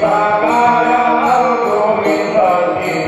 सागारा गोविंदाची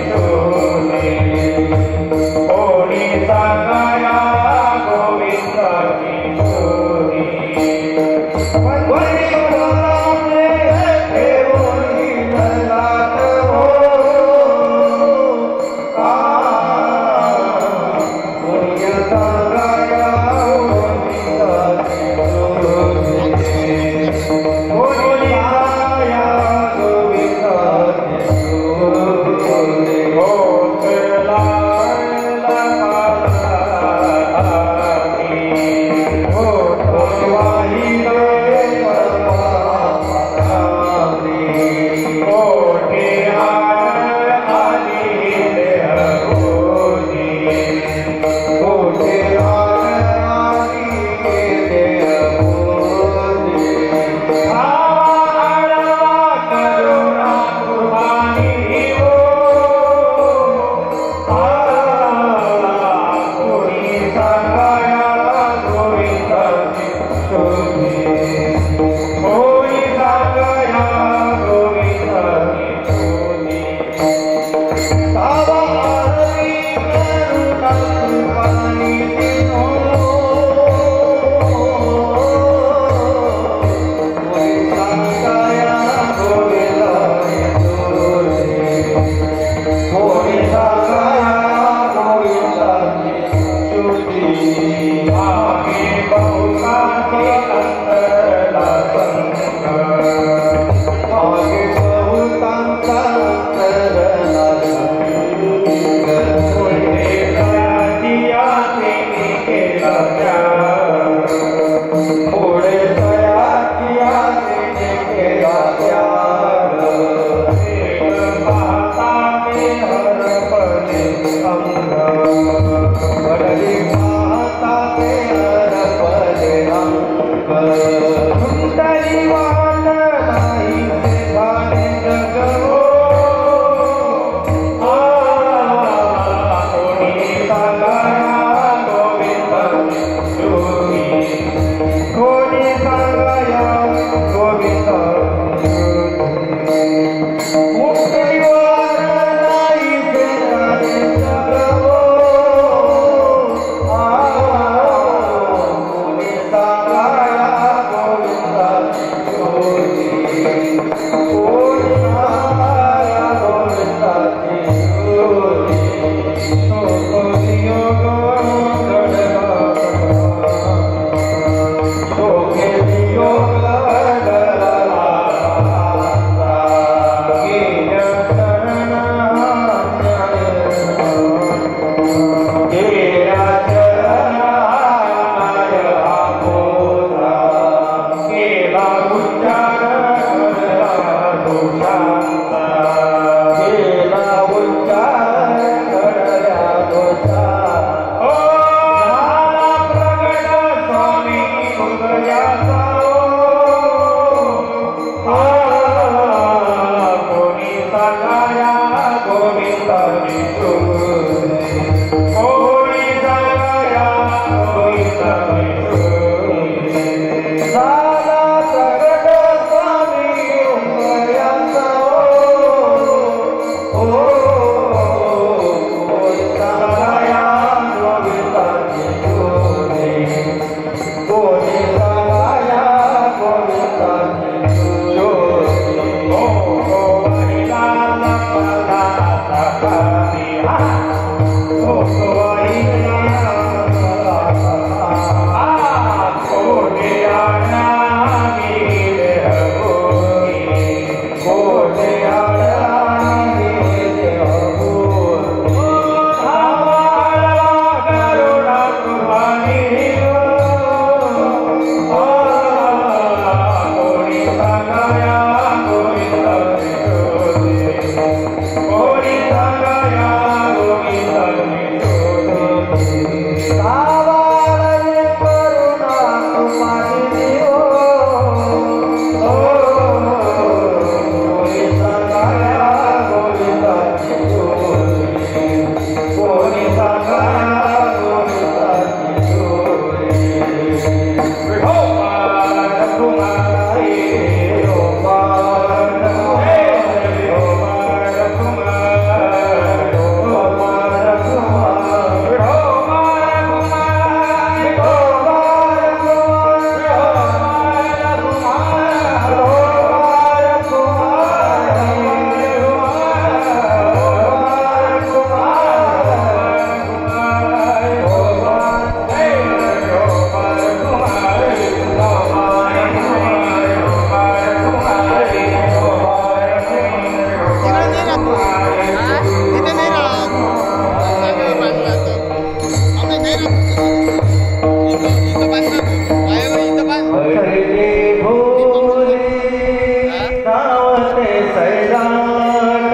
धावते सैराट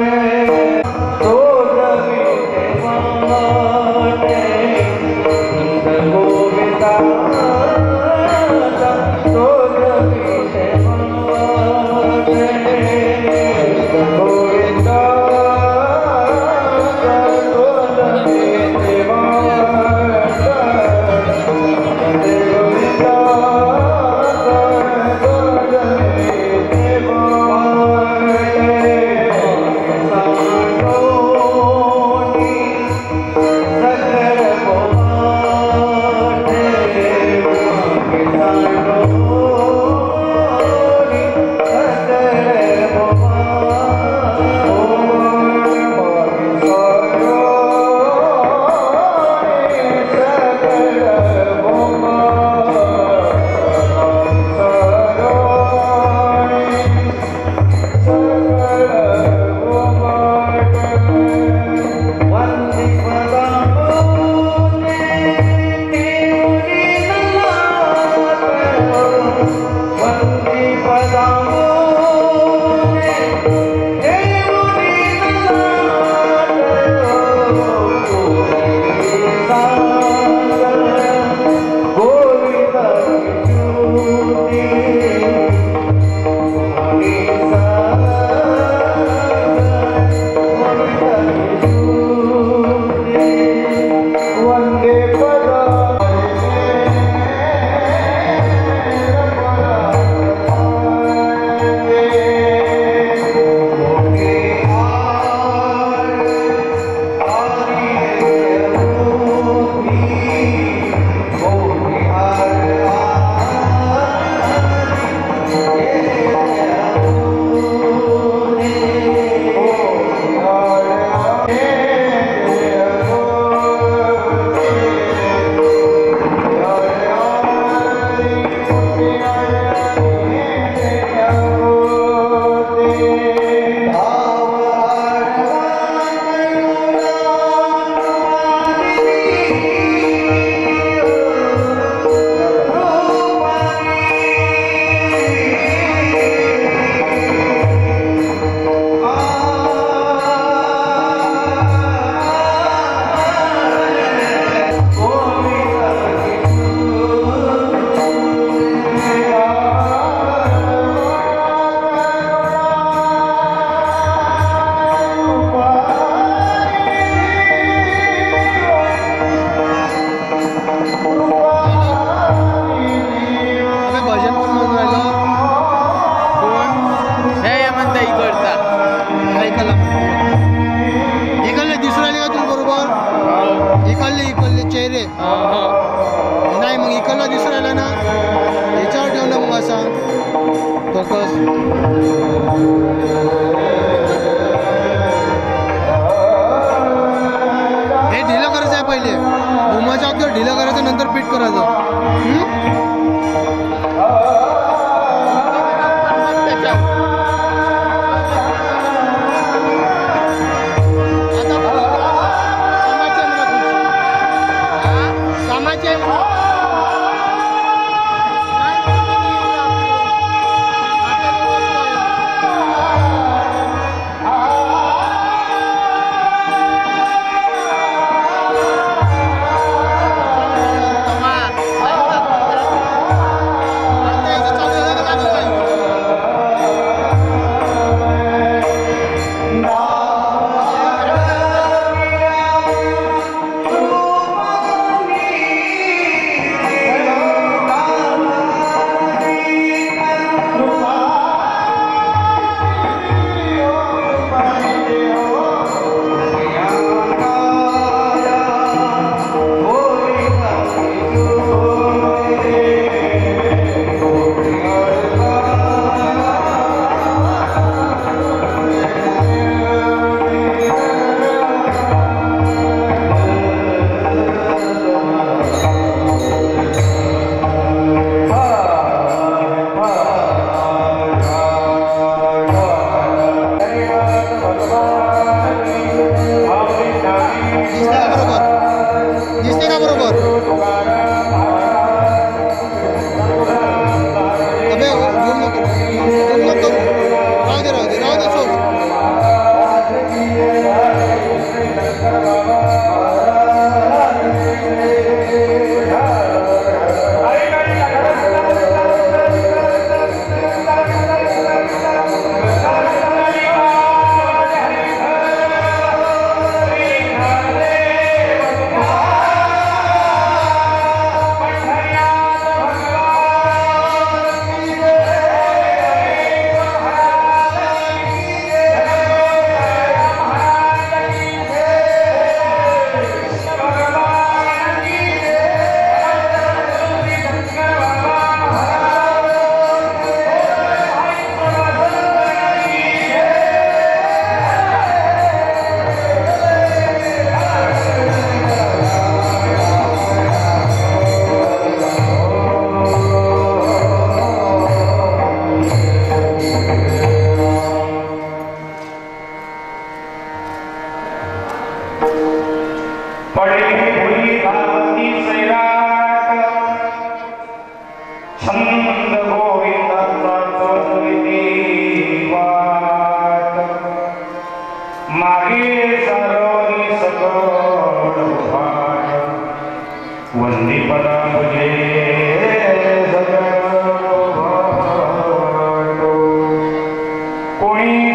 तो जमीचे वाटे गोविंदा तो जमीचे वाटे गोविंदा तो जमीचे वाटे गोविंदा तो जमीचे वाटे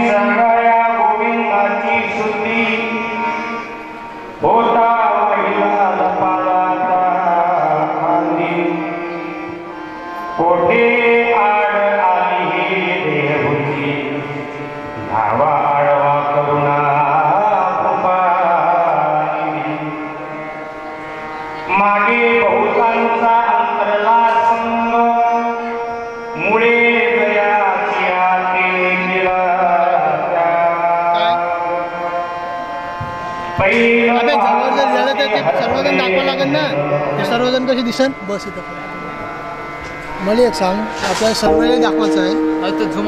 सगळ्या गोविंदाची शुद्धी होता महिला पादाचा खांदी कोठे आड आली ही देहबुद्धी धावा आडवा करुणा मागे बहुतांचा अंतरला संग मुळे गयाची आते केला अबे जवळ जर झालं तर ते सर्वजण दाखवा लागेल ना. ते सर्वजण कशी दिसन बस इथं. मला एक सांग आपल्याला सर्वांना दाखवायचं आहे आता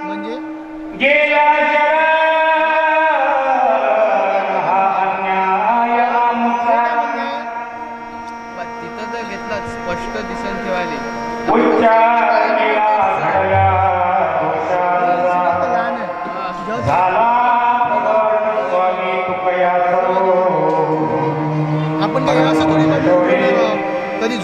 म्हणजे गेला तिथं तर घेतलाच स्पष्ट दिसन ठेवायला आपण काही असं थोडी कधी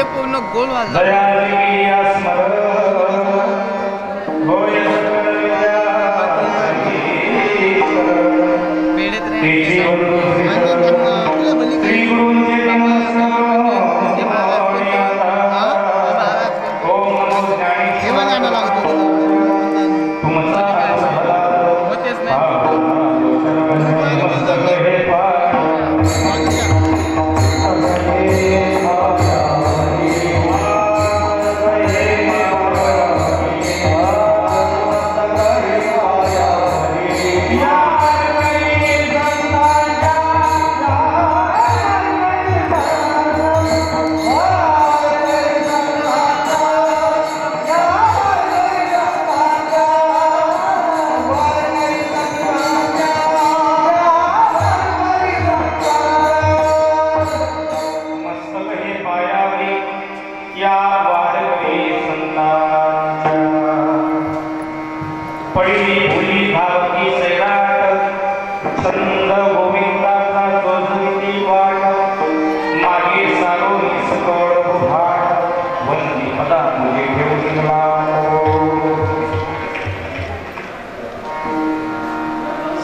पूर्ण गोल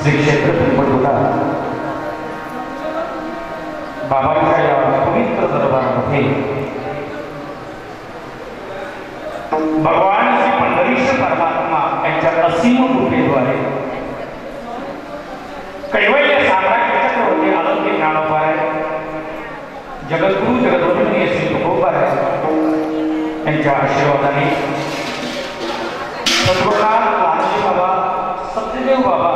श्री क्षेत्र पिंपळगुडा बाबांच्या या पवित्र दरबारामध्ये भगवान श्री पंढरीश परमात्मा यांच्या असीम कृपेद्वारे कैवल्य साम्राज्य चक्रवर्ती आनंदी ज्ञानोबाय जगद्गुरु जगद्वंदनीय श्री तुकोबाराय यांच्या आशीर्वादाने सद्गुरुनाथ लालजी बाबा सत्यदेव बाबा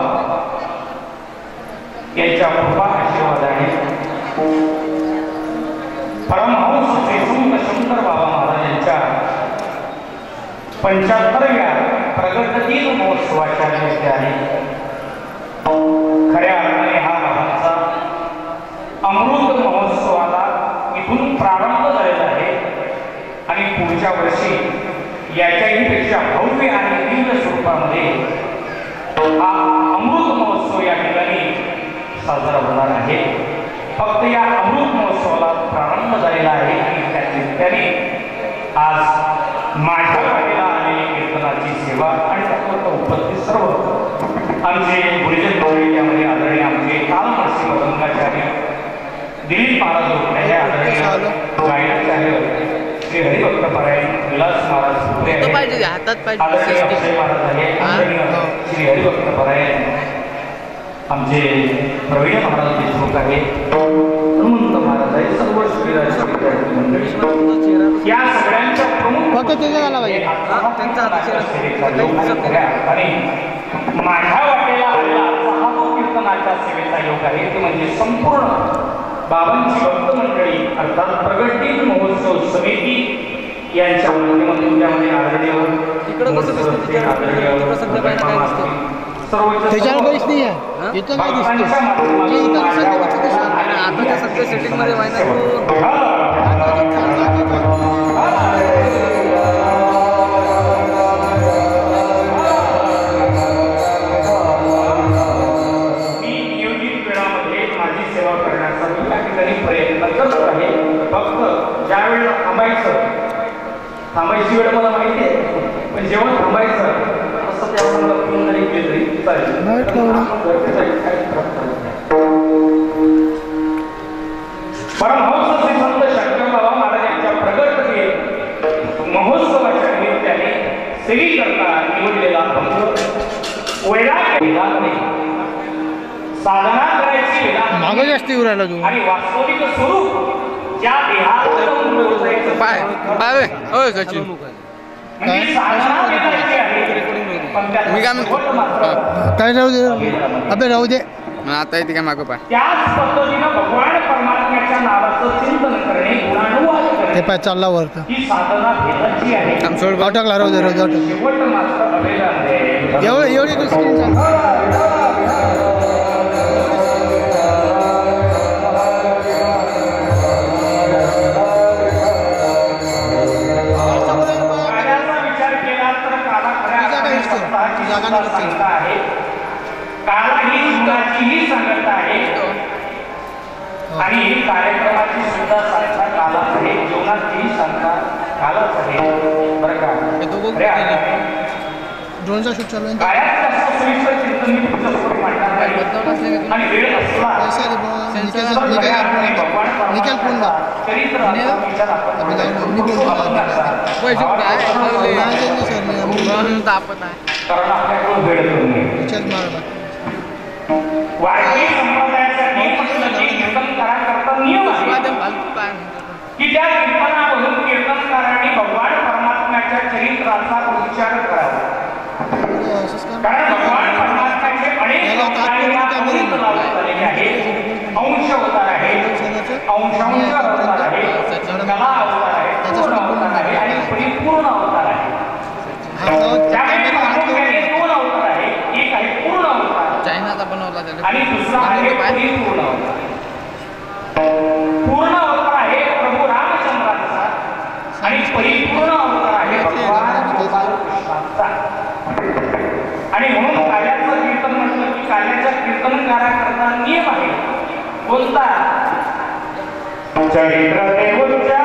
यांच्या कृपा आशीर्वादाने परमहंस श्री संत शंकर बाबा महाराज यांच्या 75व्या प्रगटदिन महोत्सवाच्या निमित्ताने खऱ्या अर्थाने हा महाराजचा अमृत महोत्सवाला इथून प्रारंभ झालेला आहे आणि पुढच्या वर्षी याच्याही पेक्षा भव्य आणि दिव्य स्वरूपामध्ये हा अमृत महोत्सव या ठिकाणी साजरा होणार आहे. फक्त या अमृत महोत्सवाला प्रारंभ झालेला आहे आणि त्या निमित्ताने आज माझ्या वाटेला आलेली कीर्तनाची सेवा आणि त्याबरोबर उपस्थित सर्व आमचे गुरुजन मंडळी त्यामध्ये आदरणीय आमचे कालमर्सी मदंगाचार्य दिलीप महाराज लोकणे आदरणीय गायनाचार्य श्री हरिभक्त परायण विलास महाराज सुप्रे आदरणीय अक्षय महाराज आहे आदरणीय श्री हरिभक्त परायण आमचे प्रवीण महाराज देशमुख आहे हनुमंत महाराज आहे सर्व श्रीराज मंडळी या सगळ्यांच्या प्रमुख फक्त त्याचा झाला पाहिजे आणि माझ्या वाटेला आलेला हा जो कीर्तनाच्या सेवेचा योग आहे ते म्हणजे संपूर्ण बाबांची भक्त मंडळी अर्थात प्रगती महोत्सव समिती यांच्या माध्यमातून त्यामध्ये आदरणीय त्याच्यावर काहीच नाही आहे इथं काय दिसतं आताच्या सध्या सेटिंगमध्ये थांबायची वेळ मला माहिती आहे पण जेव्हा थांबायचं असं त्याला पिऊन जरी गेलं तरी चालेल. परमहंस श्री संत शंकरबाबा महाराज यांच्या प्रगट महोत्सवाच्या निमित्ताने सेवी करता निवडलेला भक्त वैराग्य साधना करायची मागं जास्त येऊ राहिला तू आणि वास्तविक स्वरूप ज्या देहात पाय सचिन मी काय म्हणतो काय राहू दे अबे राहू दे आता येते काय मागं पाय त्याच पद्धतीनं भगवान परमात्म्याच्या नावाचं चिंतन करणे गुणानुवाद करणे ते पाय चालला वरतं ही साधना भेदाची आहे. गाव टाकला राहू दे राहू दे शेवट मात्र अभेदान आहे. एवढी स्क्रीन चालू काल ही गुणाचीही सांगता आहे आणि कार्यक्रमाची सुद्धा सांगता कालाच आहे जीवनाचीही सांगता कालाच आहे बरं का. ड्रोनचा शूट चालू आहे कायात कसं सोयीचं चिंतन मी तुमच्यासमोर मांडणार नाही आणि वेळ असला निकाल फोन ला चरित्र विचार कारण आपल्याकडून वेळ करून वारकरी संप्रदायासाठी कीर्तनकाराकरता नियम आहे की त्या कीर्तनामधून कीर्तनकारांनी भगवान परमात्म्याच्या चरित्राचा उच्चार करावा. कारण भगवान परमात्म्याचे अनेक झालेले आहेत. अंश अवतार आहे अंशांश अवतार आहे कला अवतार आहे पूर्ण अवतार आहे आणि परिपूर्ण अवतार आहे. त्यामुळे दोन अवतार आहे एक आहे पूर्ण अवतार चायनाचा बनवला आणि दुसरा आहे परिपूर्ण अवतार. पूर्ण अवतार आहे प्रभू रामचंद्राचा आणि परिपूर्ण अवतार आहे भगवान कृष्णाचा. आणि म्हणून कार्याचं कीर्तन म्हटलं की कार्याच्या कीर्तनकाराकरता नियम आहे कोणता चरित्र देवच्या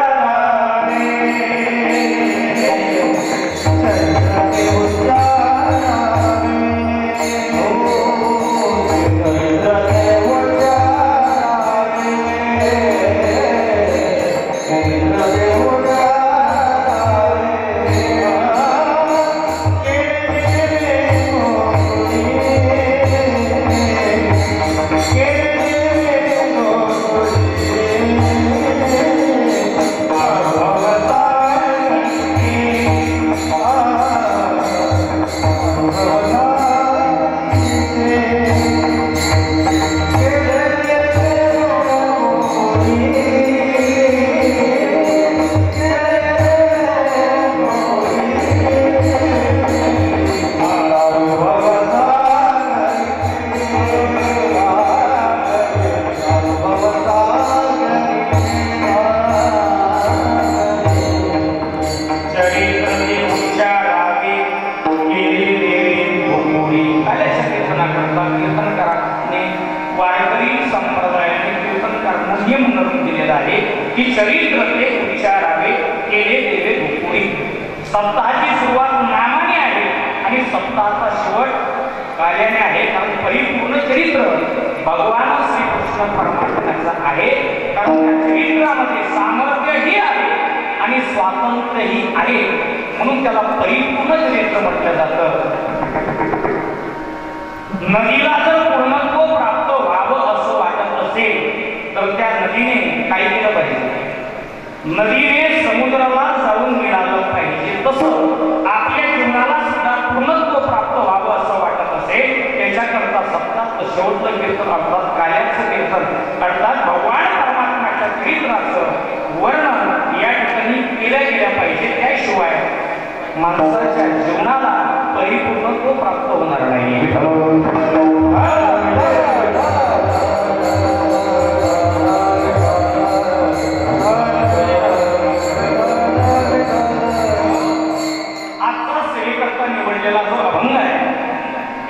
नियम करून दिलेला आहे की चरित्र ते उच्चारावे केले देवे गोकुळी. सप्ताहाची सुरुवात नामाने आहे आणि सप्ताहाचा शेवट कार्याने आहे. कारण परिपूर्ण चरित्र भगवान श्रीकृष्ण परमात्म्याचा आहे. कारण त्या चरित्रामध्ये सामर्थ्यही आहे आणि स्वातंत्र्यही आहे, म्हणून त्याला परिपूर्ण चरित्र म्हटलं जातं. नदीला जर पूर्णत्व प्राप्त व्हावं असं वाटत असेल तर त्या नदीने काय केलं पाहिजे? नदीने समुद्राला जाऊन मिळालं पाहिजे. तसं आपल्या जीवनाला सुद्धा पूर्णत्व प्राप्त व्हावं असं वाटत असेल, त्याच्याकरता सप्ताह शेवटचं कीर्तन अर्थात काल्याचं कीर्तन अर्थात भगवान परमात्म्याच्या चरित्राचं वर्णन या ठिकाणी केल्या गेल्या पाहिजे. त्याशिवाय माणसाच्या जीवनाला परिपूर्णत्व प्राप्त होणार नाही. आजचा सेवेकरता निवडलेला जो अभंग आहे,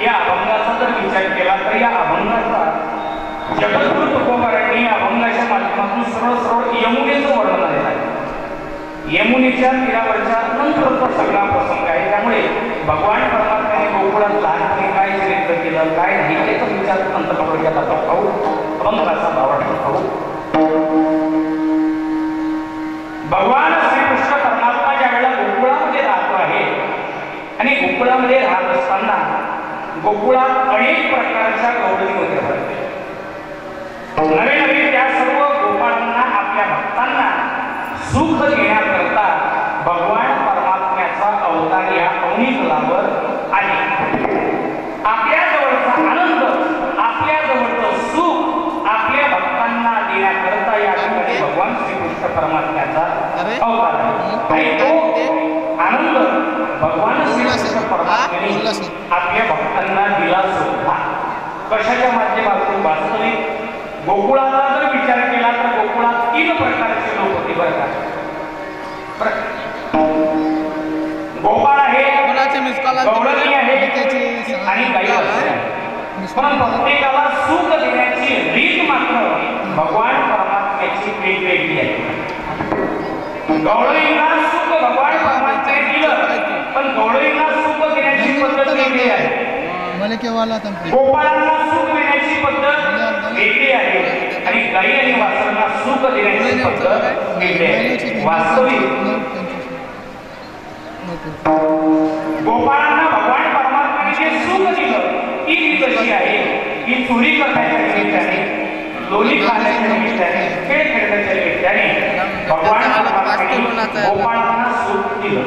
या अभंगाचा जर विचार केला तर या अभंगाचा जगद्गुरु तुकोबारांनी अभंगाच्या माध्यमातून सरळ सरळ यमुनेचं वर्णन आहे. यमुनेच्या तीरावरच्या नंतरचा सगळा प्रसंग आहे. त्यामुळे भगवान परमात्म्याने गोकुळात लहानपणी काय चरित्र केलं काय नाही त्याचा विचार नंतर थोडक्यात आपण पाहू. अभंगाचा भावार्थ पाहू. भगवान श्रीकृष्ण परमात्मा ज्या वेळेला गोकुळामध्ये राहतो आहे आणि गोकुळामध्ये राहत असताना गोकुळात अनेक प्रकारच्या गवळणी होत्या. नवे नवे त्या सर्व गोपाळांना आपल्या भक्तांना सुख देण्याकरता भगवान परमात्म्याचा अवतार या अवनीकुलावर आहे. आपल्या जवळचा आनंद आपल्या जवळचं सुख आपल्या भक्तांना देण्याकरता या ठिकाणी भगवान श्रीकृष्ण परमात्म्याचा अवतार आहे. तो आनंद भगवान श्रीकृष्ण परमात्म्याने आपल्या भक्तांना दिला सुद्धा कशाच्या माध्यमातून? वास्तविक गोकुळाचा जर विचार केला तर गोकुळात 3 प्रकारचे लोक होते बरं का. गोपाळ आहे, गवळणी आहे आणि गाई आहे. पण प्रत्येकाला सुख देण्याची रीत मात्र भगवान परमात्म्याची वेगवेगळी आहे. गवळणींना सुख भगवान परमात्म्याने दिलं, पण गवळणींना सुख देण्याची पद्धत वेगळी आहे. गोपाळांना सुख देण्याची पद्धत वेगळी आहे आणि गाई आणि वासरांना सुख देण्याची पद्धत वेगळी आहे. वास्तविक गोपाळांना भगवान परमात्म्याने जे सुख दिलं ती कशी आहे की चोरी करण्याच्या निमित्ताने, लोणी खाण्याच्या निमित्ताने, खेळ खेळण्याच्या निमित्ताने भगवान परमात्म्याने गोपाळांना सुख दिलं.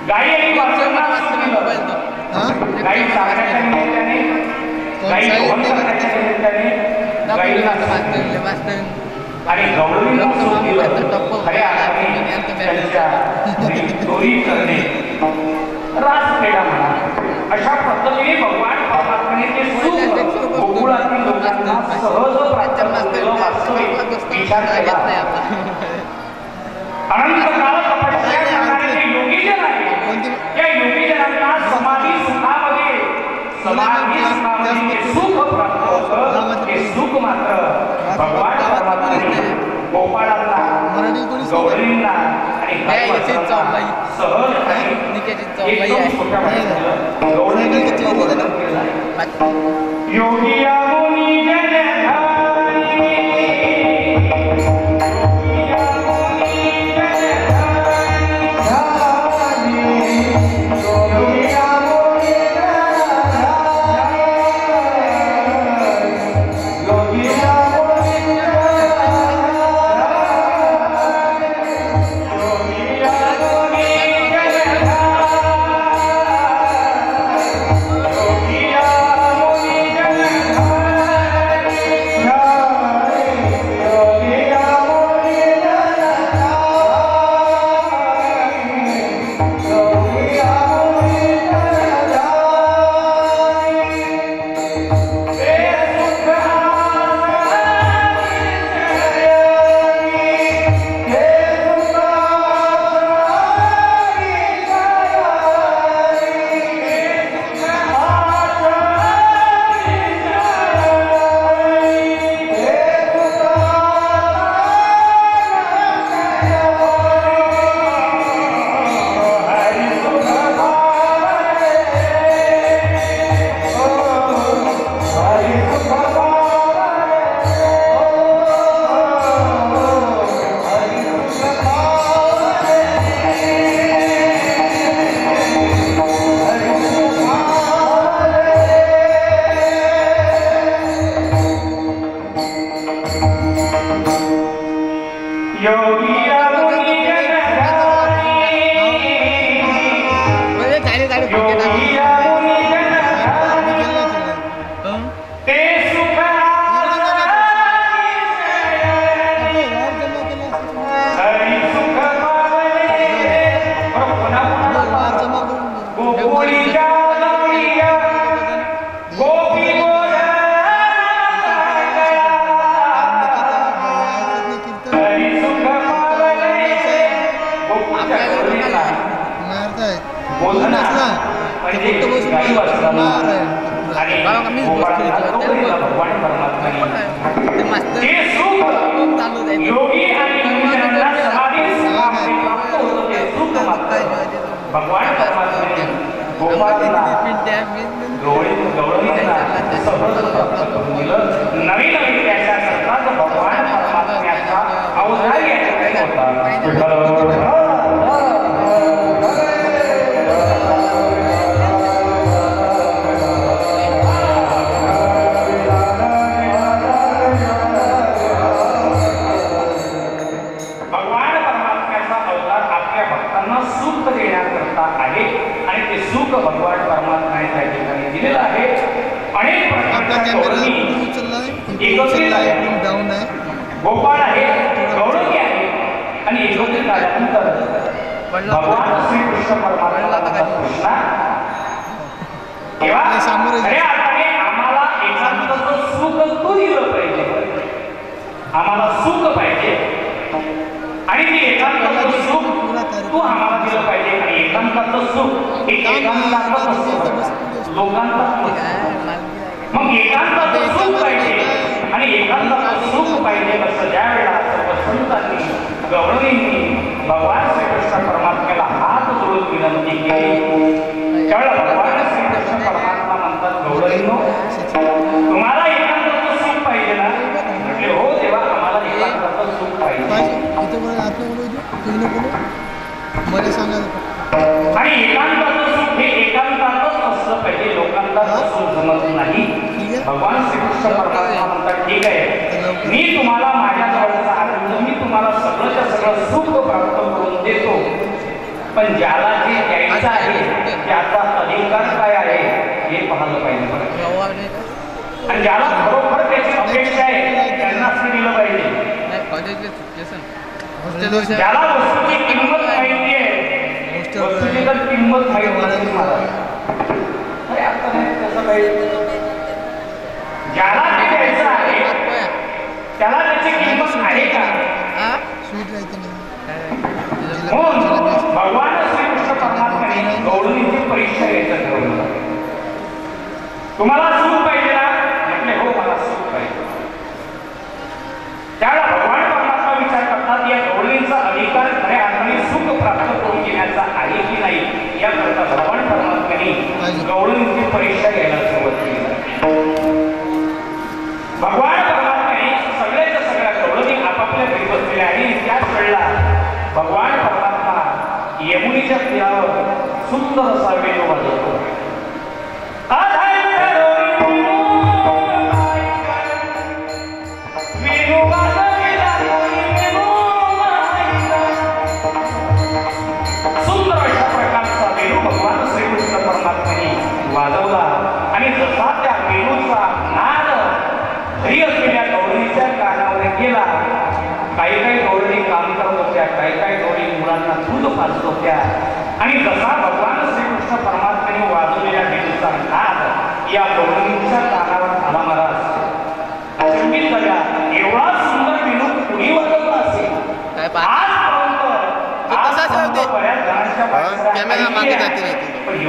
गाई आणि वासरांना सुख दिलं. गाई चालण्याच्या निमित्ताने, गाई धोरण करण्याच्या निमित्ताने, गाईला आणि गवळणीला सुख दिलं. खऱ्या अर्थाने त्यांच्या चोरी करणे, रास क्रीडा म्हणा, अशा पद्धतीने भगवान परमात्म्याने ते सुख गोकुळातील लोकांना सहज प्राप्त केलं. वास्तविक विचार केला अनंत काळ तपस्या करणारे जे योगीजन आहेत त्या योगीजनांना समाधी सुखामध्ये सुख प्राप्त होतं. हे सुख मात्र भगवान परमात्म्याने गोपाळांना, गवळणींना आणि सहज एकदम छोट्या माणसाला योगी मुनी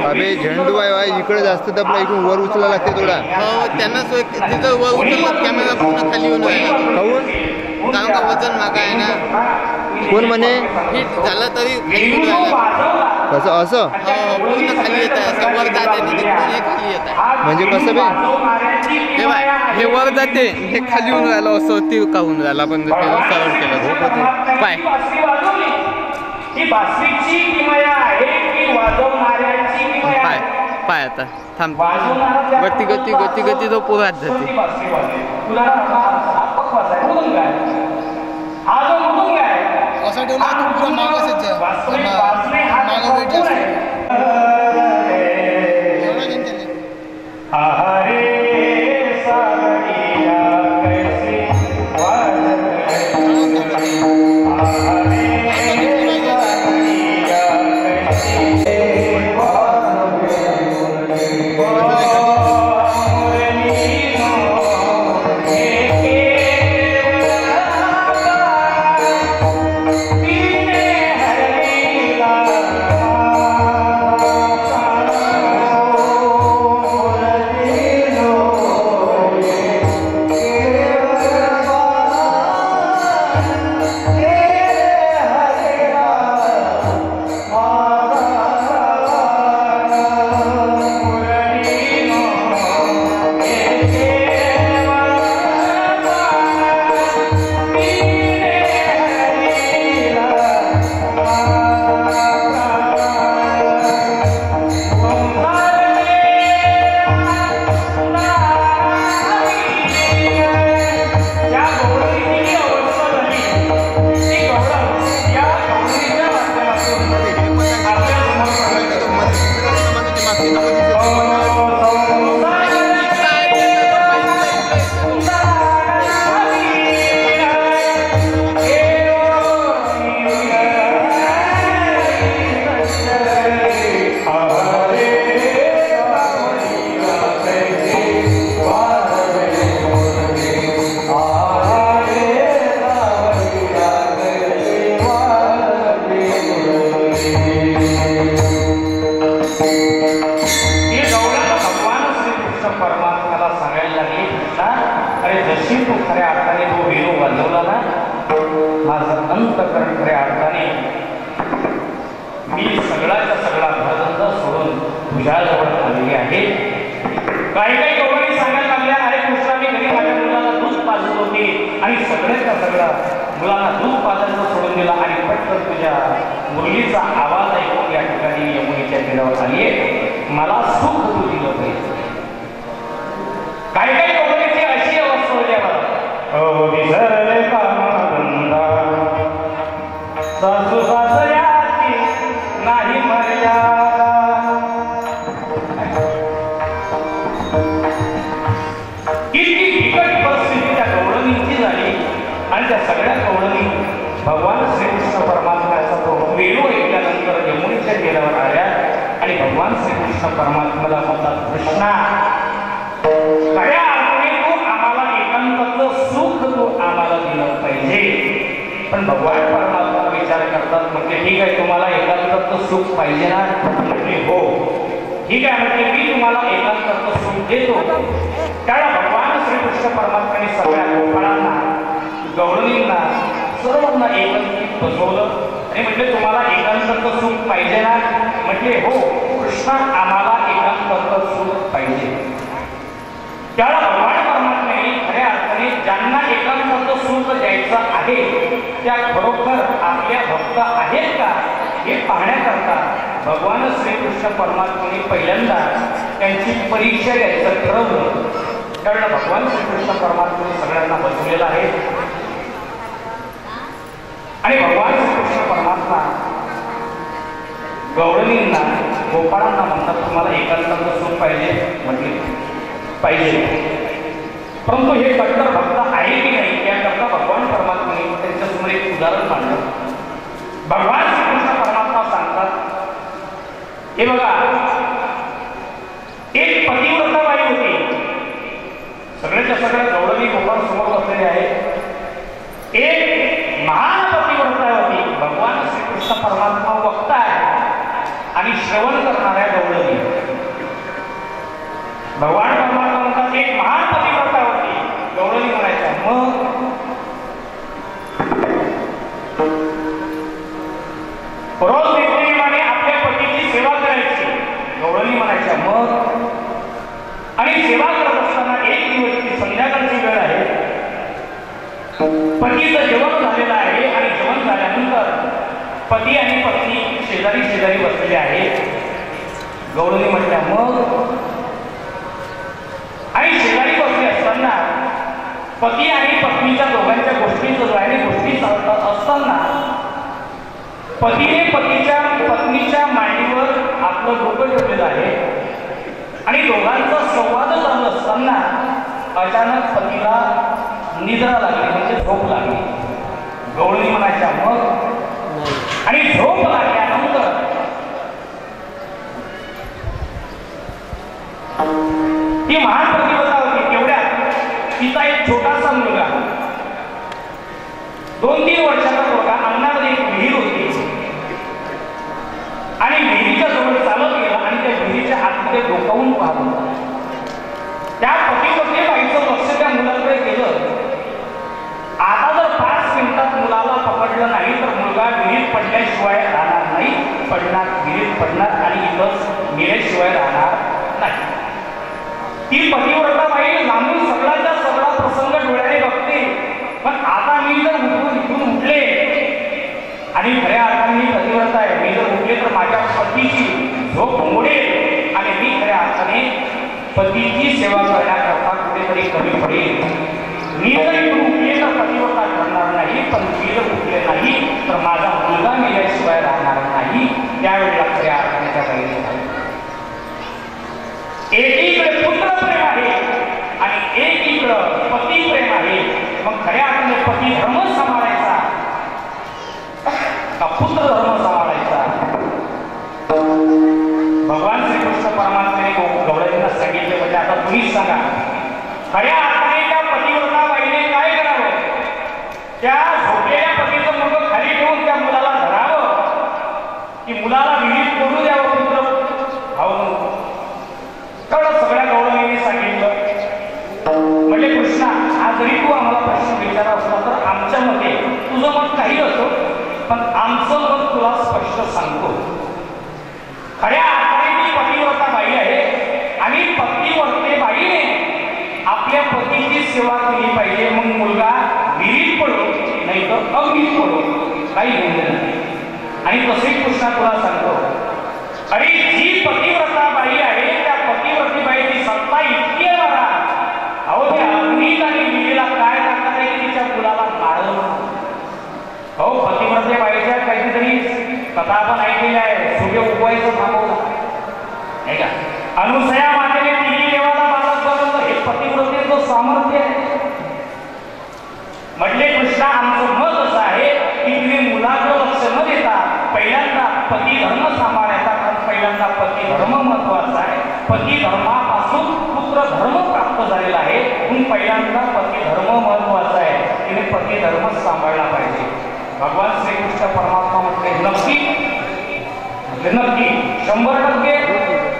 अबे झेंडू आहे इकडे जास्त दबला इकडून वर उचला लागते थोडा. हो त्यांना तिथं वर उचलला कॅमेरा पूर्ण खाली येऊन राहिला. काहून? कारण का वजन मागा आहे ना. कोण म्हणे हिट झालं तरी खाली येऊन राहिला. कसं असं? हो पूर्ण खाली येत आहे. असं वर जाते आणि तिकडून हे खाली येत आहे. म्हणजे कसं बे हे वर जाते हे खाली येऊन राहिलं असं ते काहून राहिला पण सरळ केलं पाय. पाय पाय आता थांब. गती गती गती गती तो पुरात जाते. असा ठेवला तो पुरा मागासच आहे मागा वेट जास्त एवढा घेऊन त्याने परंतु हे कट्टर भक्त आहे की नाही याकरता भगवान परमात्म्याने त्यांच्या समोर एक उदाहरण मांडलं. भगवान श्रीकृष्ण परमात्मा सांगतात हे बघा, एक पतिव्रता बाई होती, सगळ्याच्या सगळ्या गौरवी गोपाळ समोर बसलेले आहे. एक महान पतिव्रता होती, भगवान श्रीकृष्ण परमात्मा वक्ता आहे आणि श्रवण करणाऱ्या गौरवी. भगवान परमात्मा म्हणतात एक महान पतिव्रता होती, गौरवी म्हणायच्या. मग रोज नित्यनेमाने आपल्या पतीची सेवा करायची, गौरवी म्हणायच्या. मग आणि सेवा करत असताना एक दिवस संध्याकाळची वेळ आहे, पतीचं जेवण झालेलं आहे आणि जेवण झाल्यानंतर पती आणि पत्नी शेजारी शेजारी बसलेले आहेत. गौरवी म्हटल्या मग आणि शेजारी बसले असताना पती आणि पत्नीच्या दोघांच्या गोष्टी चालत असताना पतीने पत्नीच्या मांडीवर आपलं डोकं ठेवलेलं आहे आणि दोघांचा संवाद चालू असताना अचानक पतीला निद्रा लागली, म्हणजे झोप लागली. गवळणी म्हणायच्या मग आणि झोप लागल्यानंतर ती महान प्रतिभा होती. तेवढ्यात तिचा एक छोटासा मुलगा, 2-3 वर्षाचा मुलगा, अंगणामध्ये एक विहीर होती आणि विहिरीच्या जवळ चालत गेला आणि त्या विहिरीच्या आतमध्ये डोकावून पाहत होता. त्या पतीपत्नी बाईचं लक्ष त्या मुलाकडे गेलं. आता जर 5 मिनिटात मुलाला पकडलं नाही तर मुलगा विहिरीत पडल्याशिवाय राहणार नाही, विहिरीत पडणार आणि इथंच मेल्याशिवाय राहणार नाही. ती पतिव्रता बाई लांबून सगळ्याचा सगळा प्रसंग डोळ्याने बघते. पण आता मी जर इथून उठले आणि खऱ्या अर्थाने मी पतिव्रता आहे, मी जर उठले तर माझ्या पतीची झोप मोडेल आणि मी खऱ्या अर्थाने पतीची सेवा करण्याकरता कुठेतरी कमी पडेल. मी जर इथून उठले तर पतिव्रता करणार नाही, पण मी जर उठले नाही तर माझा मुलगा मेल्याशिवाय राहणार नाही. त्यावेळेला खऱ्या अर्थाने त्या बाईने एकीकडे पुत्रप्रेम आहे आणि एकीकडं पतिप्रेम आहे. मग खऱ्या अर्थाने पती धर्म सांभाळायचा का पुत्र धर्म सांभाळायचा? भगवान श्रीकृष्ण परमात्म्याने गवळणींना सांगितले, म्हणजे आता तुम्हीच सांगा, खऱ्या अर्थाने त्या पतिव्रता बाईने काय करावं? त्या झोपलेल्या पतीचं मुलं खाली ठेवून त्या मुलाला धरावं की मुलाला विहिरीत पडू द्यावं पुत्र भाऊ? तेवढं सगळ्या गवळणींनी सांगितलं. म्हणजे कृष्णा, आज जरी तू आम्हाला प्रश्न विचारला असला तर आमच्या मते तुझं मत काही असो, पण आमचं मत तुला स्पष्ट सांगतो. खऱ्या अर्थाने ती पतिव्रता बाई आहे आणि पतिव्रते बाईने आपल्या पतीची सेवा केली पाहिजे. मग मुलगा विहिरीत पडो नाही तर अग्नीत पडो, काही घेऊन नाही. आणि तसेच कृष्णा तुला सांगतो, अरे जी पतिव्रता बाई आहे त्या पतिव्रती बाईची सत्ता इतकी आहे बघा. अहो त्या अग्नीत आणि विहिरीला काय ताकद आहे की तिच्या मुलाला मारलं. हो, पतिव्रते बाईच्या काहीतरी कथा आपण ऐकलेल्या आहे. सूर्य उगवायचं थांबवलं नाही का? अनुसया मातेने तिन्ही देवाला बालक बनवलं. हे पतिव्रतेचं सामर्थ्य आहे. म्हटले कृष्णा, आमचं मत असं आहे की तुम्ही मुलाचं लक्ष न देता पहिल्यांदा पती धर्म सांभाळायचा, कारण पहिल्यांदा पती धर्म महत्वाचा आहे. पती धर्मापासून पुत्र धर्म प्राप्त झालेला आहे, म्हणून पहिल्यांदा पती धर्म महत्वाचा आहे. तिने पती धर्म सांभाळला पाहिजे. भगवान श्रीकृष्ण परमात्मा म्हटले नक्की, म्हणजे नक्की 100%,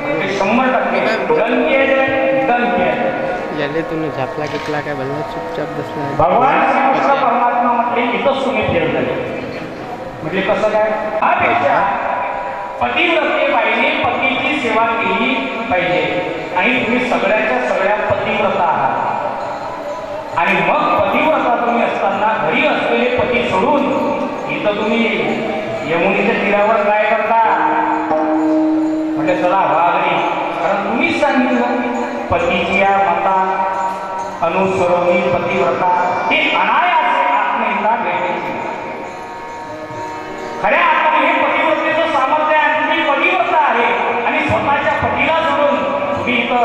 म्हणजे 100%. याले तुम्ही झापला घेतला काय भला चुपचाप बसला. भगवान श्रीकृष्ण परमात्मा म्हटले इथंच तुम्ही फेल झाले. म्हणजे कसं काय? हा पेक्षा पतिव्रते बाईने पतीची सेवा केली पाहिजे आणि तुम्ही सगळ्याच्या सगळ्या पतिव्रता आहात. आणि मग पतिव्रता तुम्ही असताना घरी असलेले पती सोडून इथं तुम्ही यमुनेच्या तीरावर काय करता? म्हणजे चला वागणे, कारण तुम्हीच सांगितलं पतीची या मता अनुसरणी पतिव्रता हे अनायासे आत्महिता भेटायची. खऱ्या अर्थाने हे पतिव्रतेचं सामर्थ्य आहे. तुम्ही पतिव्रता आहे आणि स्वतःच्या पतीला सोडून तुम्ही इथं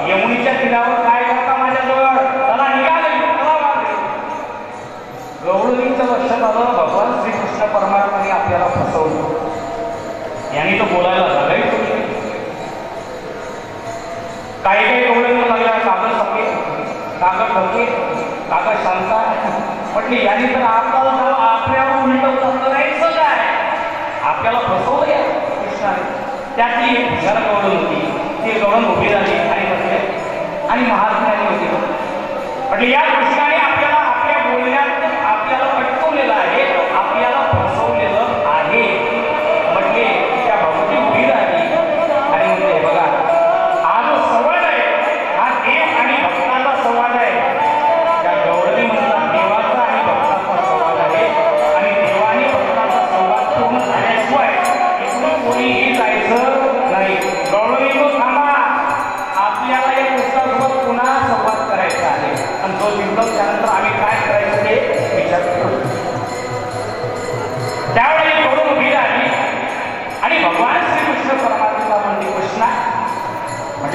यमुनेच्या तीरावर काय करता? माझ्याजवळ चला निघाले, चला वागले. गवळणीचं लक्षात आलं, भगवान श्रीकृष्ण परमात्म्याने आपल्याला फसवलं. यांनी तो बोलायला झालंय. काही काही गवळणी लागल्या, कागद सके, कागद ढके, कागद शांता. म्हटली यांनी तर आपल्यावर उलट चाललं राहायचं काय? आपल्याला फसवलं या कृष्णाने. त्यातली एक हुशार गवळण होती. ती गवळण उभी झाली आणि बसले आणि महाराजांनी होती. म्हटली या कृष्णाने आपल्याला आपल्या बोलण्यात आपल्याला अटकवलेलं आहे, आपल्याला फसवलेलं आहे. म्हटले त्या भक्ती उभी राहिली आणि म्हणजे बघा, आज संवाद आहे, हा देव आणि भक्ताचा संवाद आहे. त्या गवळणी म्हणतात देवाचा आणि भक्ताचा संवाद आहे आणि देवाने भक्ताचा संवाद पूर्ण झाल्याशिवाय इथून कोणीही जायचं नाही. गवळणी तो थांबा, आपल्याला या पुस्तकासोबत पुन्हा संवाद करायचा आहे आणि तो जिंकत त्यानंतर आम्ही काय करायचं ते विचार करू. त्यावेळी गवळण उभी राहिली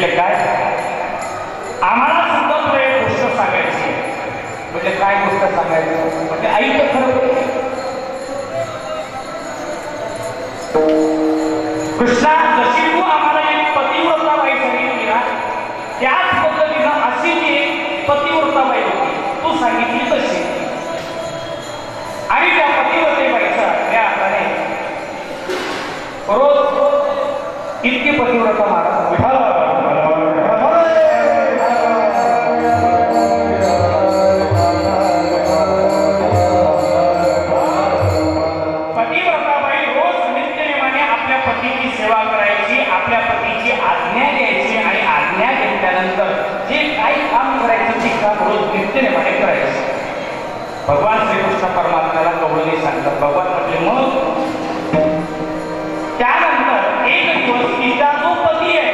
म्हटले काय? आम्हाला सुद्धा तुला एक गोष्ट सांगायची. म्हणजे काय गोष्ट सांगायची? म्हणजे आई तर खरं कृष्णा, जशी तू आम्हाला एक पतिव्रता बाई सांगितली ना, त्याच पद्धतीनं अशी जी एक पतिव्रता बाई होती तू सांगितली तशी. आणि त्या पतिव्रते बाईचा त्या हाताने रोज इतकी पतिव्रता महाराज पतिव्रताबाई रोज नित्यनेमाने आपल्या पतीची सेवा करायची, आपल्या पतीची आज्ञा घ्यायची आणि आज्ञा घेतल्यानंतर जे काही काम करायचं ते काम रोज नित्यनेमाने करायचं. भगवान श्रीकृष्ण परमात्म्याला कवळणी सांगतात. भगवान म्हटले मग त्यानंतर एक दिवस तिचा जो पती आहे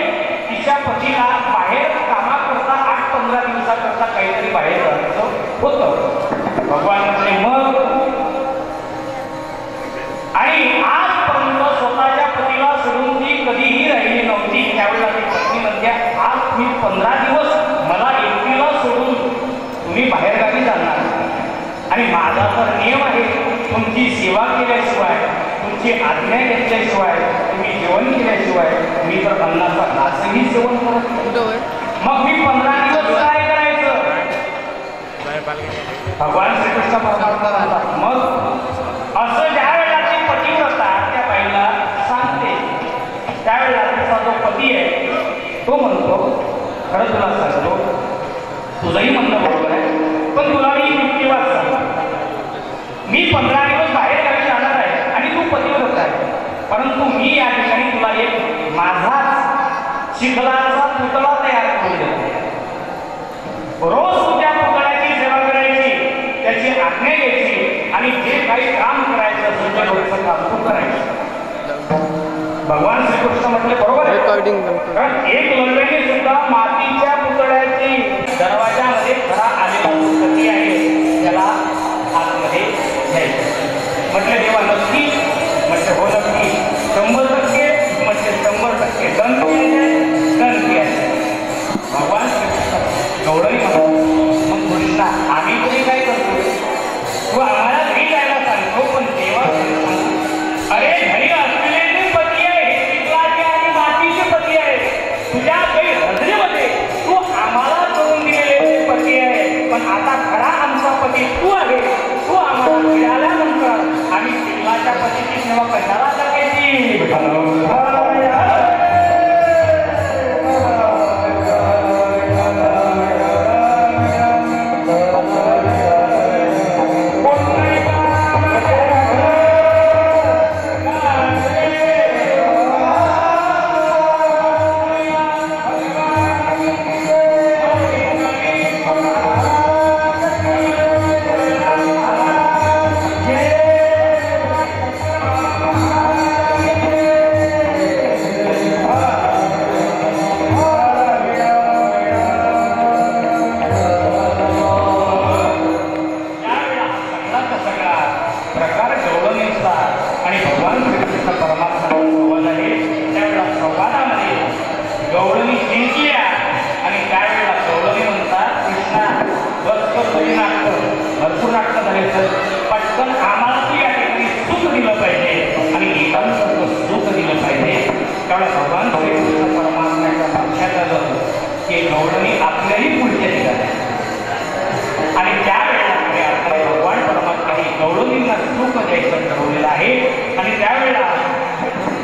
तिच्या पतीला बाहेर कामाकरता 8-15 दिवसाकरता काहीतरी बाहेर जायचं होतं. भगवान म्हटले मग, आणि आजपर्यंत स्वतःच्या पतीला सोडून ती कधीही राहिली नव्हती. त्यावेळेला ती पत्नी म्हणते आज मी 15 दिवस मला एकटीला सोडून तुम्ही बाहेरगावी जाणार आणि माझा तर नियम आहे तुमची सेवा केल्याशिवाय, तुमची आज्ञा घेतल्याशिवाय, तुम्ही जेवण केल्याशिवाय मी तर अन्नाचा घासही सेवन करत नाही. मग मी 15 दिवस काय करायचं? भगवान श्रीकृष्ण परमात्मा म्हणतात मग असं ज्या वेळेला ती पतिव्रता त्या बाईला सांगते त्यावेळेला तिचा जो पती आहे तो म्हणतो खरं तुला सांगतो, तुझंही म्हणणं बरोबर आहे, पण तुला मी युक्तिवाद सांगतो. मी 15 दिवस बाहेर गावी जाणार आहे आणि तू पतिव्रत आहे, परंतु मी या ठिकाणी तुला एक माझाच चिखलाचा पुतळा तयार करून देतो. रोज तुझ्या पुतळ्याची सेवा करायची, त्याची आज्ञा घ्यायची आणि जे काही काम करायचं असेल ते रोजचं काम तू करायचं. भगवान श्रीकृष्ण म्हटले बरोबर आहे, कारण एक लंगडीने सुद्धा मातीच्या पुतळ्याची दरवाजामध्ये खरा आलेला पती आहे त्याला आतमध्ये घ्यायचं. म्हटलं देवा नक्की? म्हटलं हो नक्की. 100%? म्हटले 100%. दंड आहे. भगवान गौडरी म्हणतो मग कृष्णा आम्ही तरी काय करतो? तू आम्हाला घरी जायला सांगतो पण देवा अरे घरी असलेले जे पती आहे हे चिखलाचे आणि मातीचे पती आहे. तुझ्या काही हजरीमध्ये तू आम्हाला करून दिलेले जे पती आहे, पण आता खरा आमचा पती तू आहे. तू आम्हाला मिळाल्यानंतर आम्ही चिखलाच्या पतीची सेवा कशाला करायची? पटकन आम्हाला तू या ठिकाणी सुख दिलं पाहिजे आणि एकांत सुख दिलं पाहिजे. त्यावेळेला भगवान श्रीकृष्ण परमात्म्याच्या लक्षात आलं की गौडणी आपल्याही पुढच्या निघाल्या आणि त्यावेळेला भगवान परमात्म्याने गौडणींना सुख द्यायचं ठरवलेलं आहे. आणि त्यावेळेला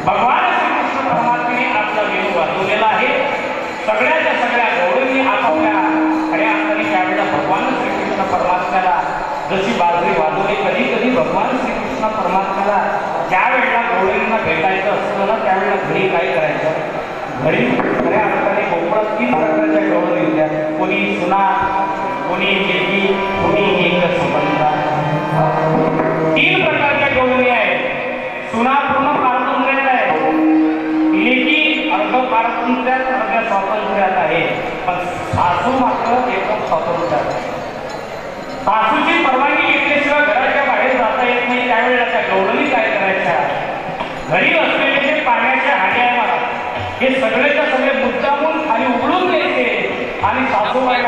भगवान श्रीकृष्ण परमात्म्याने आपला वेणू वाजवलेला आहे. सगळ्याच्या सगळ्या गौडणी आपापल्या खऱ्या अर्थाने त्यावेळेला भगवान श्रीकृष्ण परमात्म्याला जशी बाजरी वाजवली. कधी कधी भगवान श्रीकृष्ण परमात्म्याला ज्या वेळेला गौडणींना भेटायचं असतं ना त्यावेळेला घरी काय करायचं? घरी खऱ्या अर्थाने गोकुळात 3 प्रकारच्या गौडणी होत्या. कोणी सुना, कोणी लेकी, कोणी एक संबंध. 3 प्रकारच्या गौडणी आहेत. सुना पूर्ण पारतंत्र्यात आहे, लेकी अर्ध पारतंत्र्यात अर्ध्या स्वातंत्र्यात आहे, पण सासू मात्र एकदम स्वातंत्र्यात आहे. सासूची परवानगी घेतल्याशिवाय घराच्या बाहेर जाता येत नाही. त्यावेळेला त्या गौडणी काय करायच्या? घरी असलेले जे पाण्याच्या हाड्या हे सगळेच्या सगळे मुद्दामून खाली आणि सासूबाई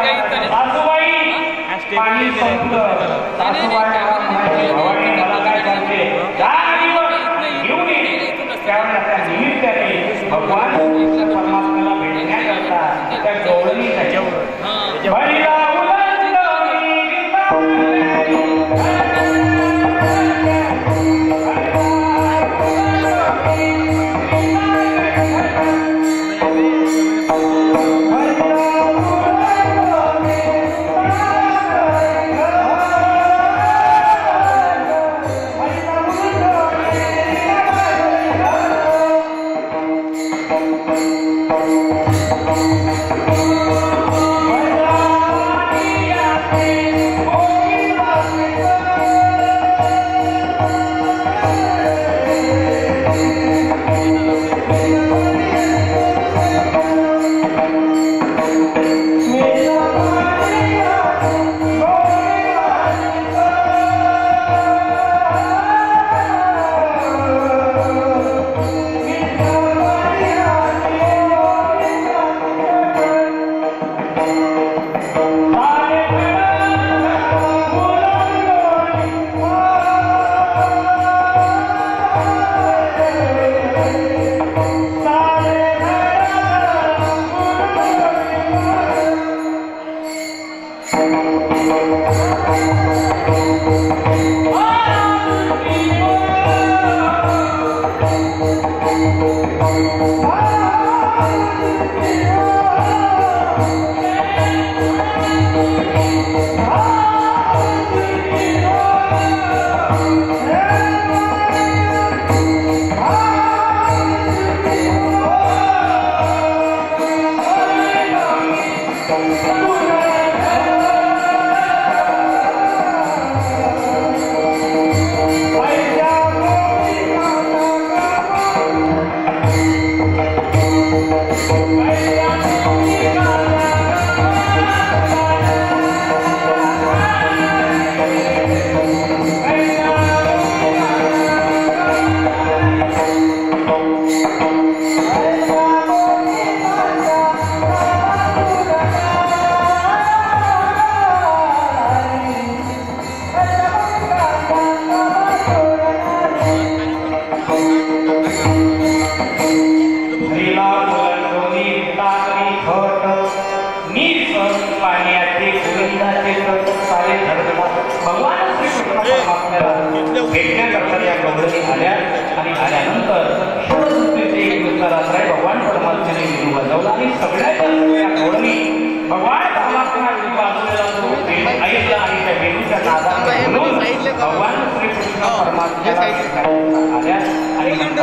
पाणी संपलं. सासूबाई भवानी मला काय सांगते, जा नदीवर घेऊन ये. त्यावेळेला त्या निमित्ताने भगवान परमात्म्याला भेटण्याकरता त्या गवळणी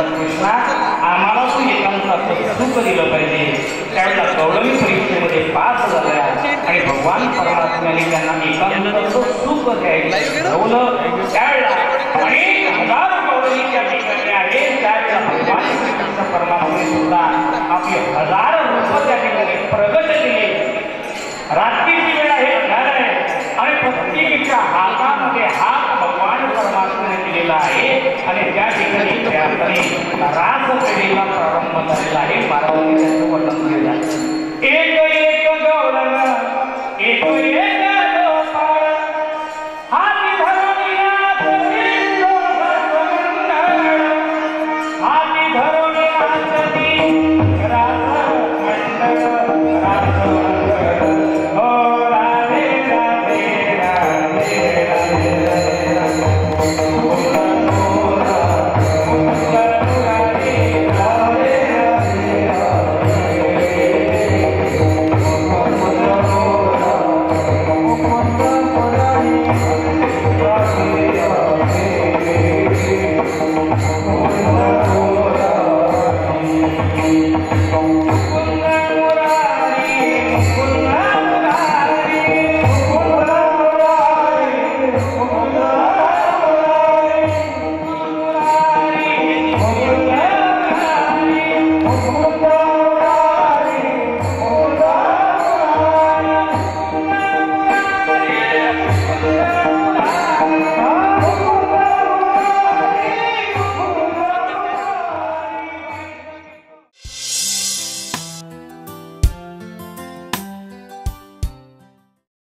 आम्हाला तू एकांताचं सुख दिलं पाहिजे. त्यावेळेला गौरवी परीक्षेमध्ये पास झाल्या आणि भगवान परमात्म्याने त्यांना एकांताचं सुख द्यायला ठरवलं. त्यावेळेला अनेक हजार गौरवी त्या ठिकाणी आहेत. त्यावेळेला भगवान श्रीकृष्ण परमात्म्याने सुद्धा आपले हजार रूप त्या ठिकाणी प्रगट केले. रात्रीची वेळ आहे, अंधार आहे आणि प्रत्येकीच्या हातामध्ये हात भगवान परमात्म्याने दिलेला आहे आणि त्या ठिकाणी रास पेढीला प्रारंभ झालेला आहे. पार्वती त्यांचं वर्णन केलेलं आहे. एक